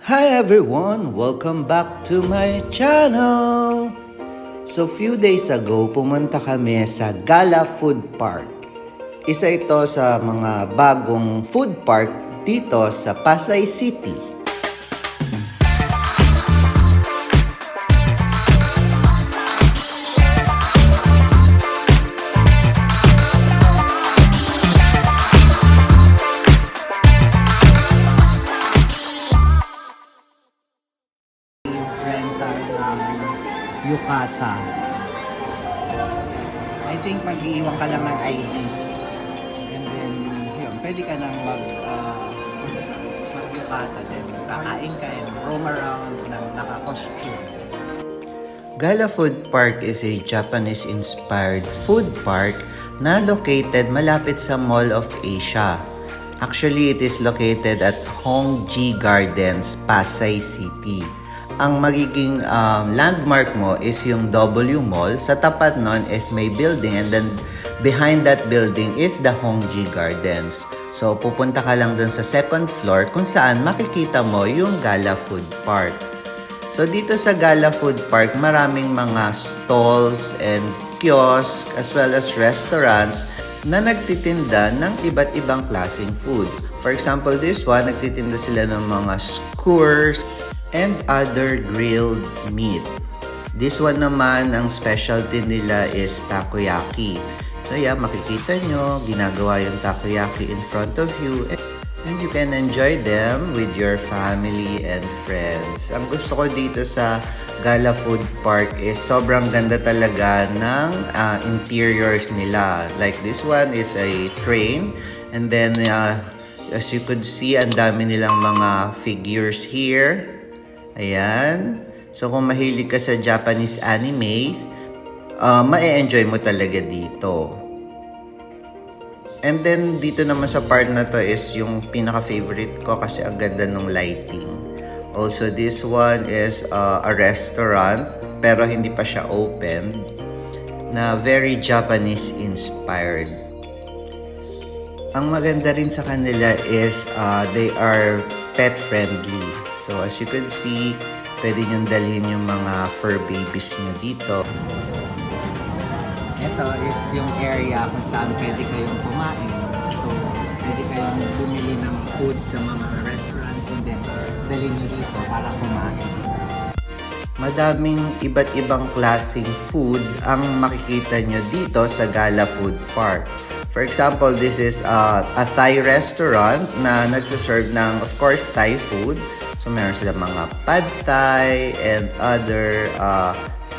Hi everyone! Welcome back to my channel! So few days ago, pumunta kami sa Gala Food Park. Isa ito sa mga bagong food park dito sa Pasay City. Rental ng Yukata. I think mag-iiwan ka lang ng ID. And then, yun, pwede ka nang mag-Yukata din. Kakain ka and roam around ng naka-costume. Gala Food Park is a Japanese-inspired food park na located malapit sa Mall of Asia. Actually, it is located at Hongji Gardens, Pasay City. Ang magiging landmark mo is yung W Mall. Sa tapat nun is may building and then behind that building is the Hongji Gardens. So, pupunta ka lang dun sa second floor kung saan makikita mo yung Gala Food Park. So, dito sa Gala Food Park, maraming mga stalls and kiosk as well as restaurants na nagtitinda ng iba't ibang klaseng food. For example, this one, nagtitinda sila ng mga skewers and other grilled meat. This one naman, ang specialty nila is takoyaki. So yeah, makikita nyo, ginagawa yung takoyaki in front of you. And you can enjoy them with your family and friends. Ang gusto ko dito sa Gala Food Park is sobrang ganda talaga ng interiors nila. Like this one is a train. And then, as you could see, ang dami nilang mga figures here. Ayan. So, kung mahilig ka sa Japanese anime, ma-enjoy mo talaga dito. And then, dito naman sa part na to is yung pinaka-favorite ko kasi ang ganda ng lighting. Also, this one is a restaurant, pero hindi pa siya open, na very Japanese-inspired. Ang maganda rin sa kanila is they are pet-friendly. So, as you can see, pwede nyo dalhin yung mga fur babies nyo dito. Ito is yung area kung saan pwede kayong kumain. So, pwede kayong bumili ng food sa mga restaurants and then dalhin nyo dito para kumain. Madaming iba't ibang klaseng food ang makikita nyo dito sa Gala Food Park. For example, this is a Thai restaurant na nagsaserve ng, of course, Thai food. So, meron sila mga pad Thai and other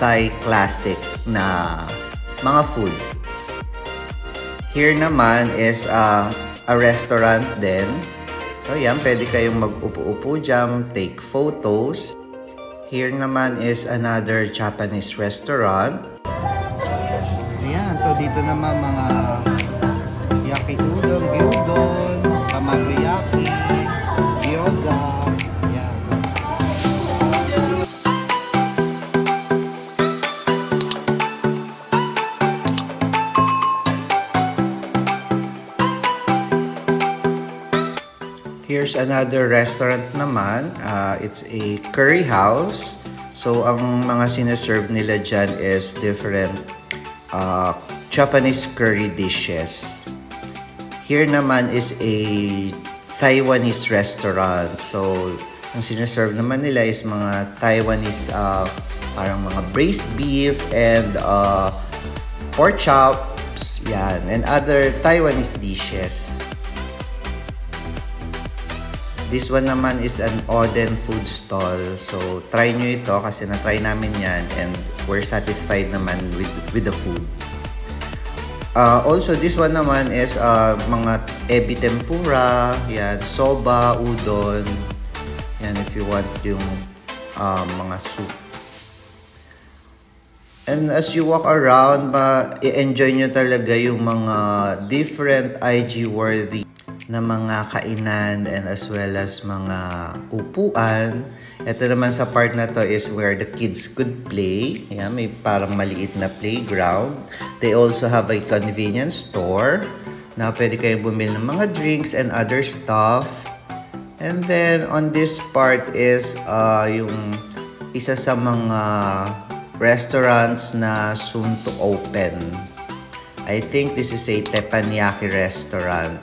Thai classic na mga food. Here naman is a restaurant din. So, yan, pwede kayong mag-upo-upo dyan, take photos. Here naman is another Japanese restaurant. Ayan, so dito naman mga yaki udon, gyudon, tamagoyaki, gyoza. Ayan. Here's another restaurant naman. It's a curry house. So, ang mga sinaserve nila dyan is different Japanese curry dishes. Here naman is a Taiwanese restaurant. So, ang sinaserve naman nila is mga Taiwanese parang mga braised beef and pork chops. Yan. And other Taiwanese dishes. This one naman is an Oden food stall. So, try nyo ito kasi na-try namin yan and we're satisfied naman with the food. Also, this one naman is mga ebi tempura, yan, soba, udon. Yan, if you want yung mga soup. And as you walk around, i-enjoy nyo talaga yung mga different IG-worthy na mga kainan and as well as mga upuan. Ito naman sa part na to is where the kids could play. Ayan, may parang maliit na playground. They also have a convenience store na pwede kayong bumili ng mga drinks and other stuff. And then on this part is yung isa sa mga restaurants na soon to open. I think this is a teppanyaki restaurant.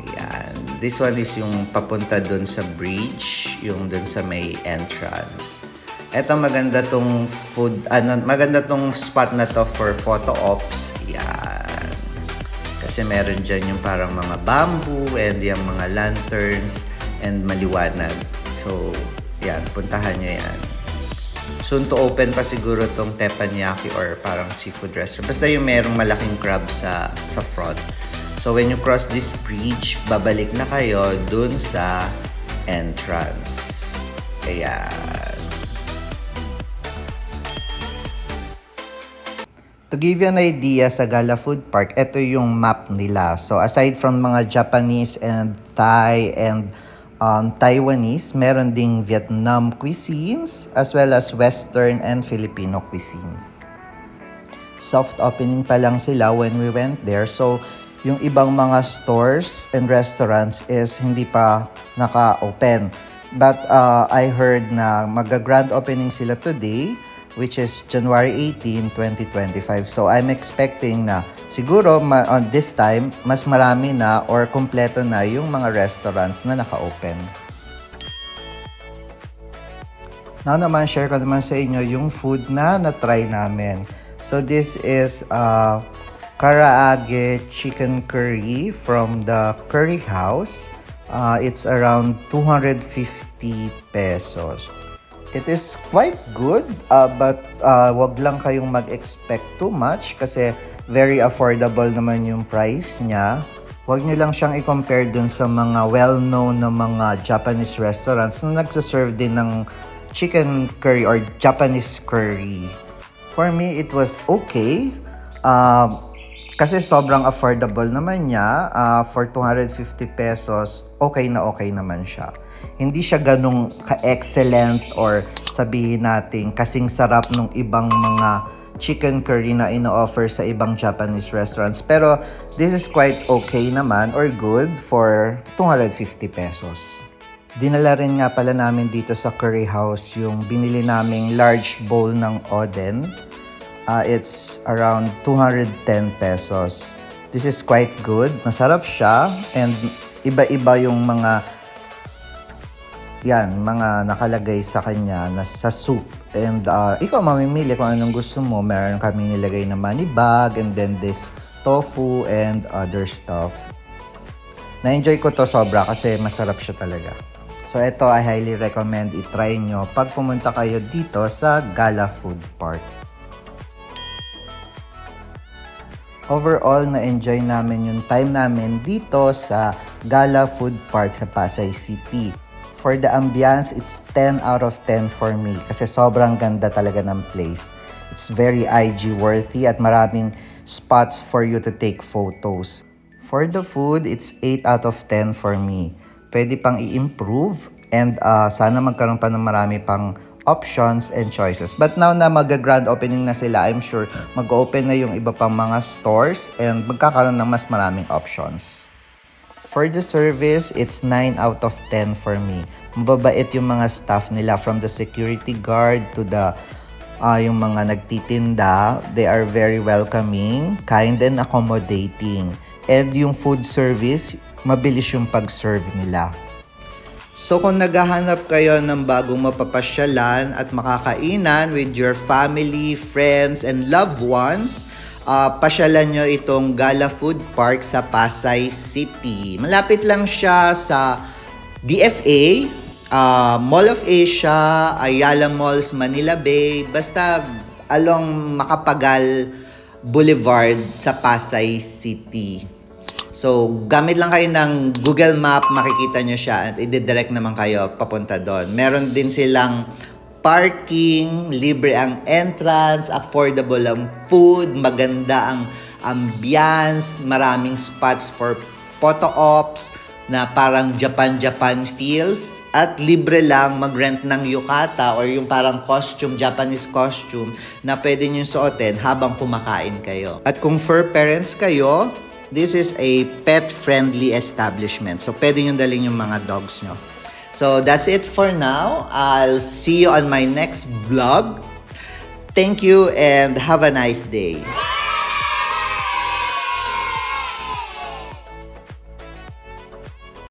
Ayan. This one is yung papunta dun sa bridge, yung dun sa may entrance. Eto maganda tong maganda tong spot na to for photo ops. Yan. Kasi meron dyan yung parang mga bamboo and yung mga lanterns and maliwanag. So, yan. Puntahan nyo yan. Soon to open pa siguro tong teppanyaki or parang seafood restaurant. Basta yung merong malaking crab sa front. So, when you cross this bridge, babalik na kayo dun sa entrance. Ayan. To give you an idea sa Gala Food Park, ito yung map nila. So aside from mga Japanese and Thai and Taiwanese, meron ding Vietnam cuisines as well as Western and Filipino cuisines. Soft opening pa lang sila when we went there. So yung ibang mga stores and restaurants is hindi pa naka-open. But I heard na mag-grand opening sila today, which is January 18, 2025. So, I'm expecting na siguro on this time, mas marami na or kompleto na yung mga restaurants na naka-open. Now naman, share ko naman sa inyo yung food na na-try namin. So, this is karaage chicken curry from the Curry House. It's around 250 pesos. It is quite good, but wag lang kayong mag-expect too much kasi very affordable naman yung price niya. Wag nyo lang siyang i-compare dun sa mga well-known na mga Japanese restaurants na nagsaserve din ng chicken curry or Japanese curry. For me, it was okay. Kasi sobrang affordable naman niya. For 250 pesos, okay naman siya. Hindi siya ganong ka-excellent or sabihin natin kasing sarap ng ibang mga chicken curry na ino-offer sa ibang Japanese restaurants. Pero this is quite okay naman or good for 250 pesos. Dinala rin nga pala namin dito sa Curry House yung binili naming large bowl ng oden. It's around 210 pesos. This is quite good. Masarap siya and iba-iba yung mga nakalagay sa kanya na sa soup. And ikaw mamimili kung anong gusto mo. Meron kaming nilagay na money bag and then this tofu and other stuff. Na-enjoy ko to sobra kasi masarap siya talaga. So ito, I highly recommend i-try nyo pag pumunta kayo dito sa Gala Food Park. Overall, na-enjoy namin yung time namin dito sa Gala Food Park sa Pasay City. For the ambience, it's 10 out of 10 for me kasi sobrang ganda talaga ng place. It's very IG worthy at maraming spots for you to take photos. For the food, it's 8 out of 10 for me. Pwede pang i-improve and sana magkaroon pa ng marami pang options and choices. But now na mag-grand opening na sila, I'm sure mag-open na yung iba pang mga stores and magkakaroon ng mas maraming options. For the service, it's 9 out of 10 for me. Mababait yung mga staff nila from the security guard to the yung mga nagtitinda. They are very welcoming, kind and accommodating. And yung food service, mabilis yung pag-serve nila. So kung naghahanap kayo ng bagong mapapasyalan at makakainan with your family, friends, and loved ones, pasyalan nyo itong Gala Food Park sa Pasay City. Malapit lang siya sa DFA, Mall of Asia, Ayala Malls, Manila Bay, basta along Macapagal Boulevard sa Pasay City. So, gamit lang kayo ng Google Map, makikita nyo siya at i-direct naman kayo papunta doon. Meron din silang parking, libre ang entrance, affordable ang food, maganda ang ambience, maraming spots for photo ops na parang Japan feels at libre lang mag-rent ng yukata or yung parang costume, Japanese costume na pwede nyo suotin habang kumakain kayo. At kung fur parents kayo, This is a pet-friendly establishment. So, pwede nyo dalhin yung mga dogs nyo. So, that's it for now. I'll see you on my next vlog. Thank you and have a nice day.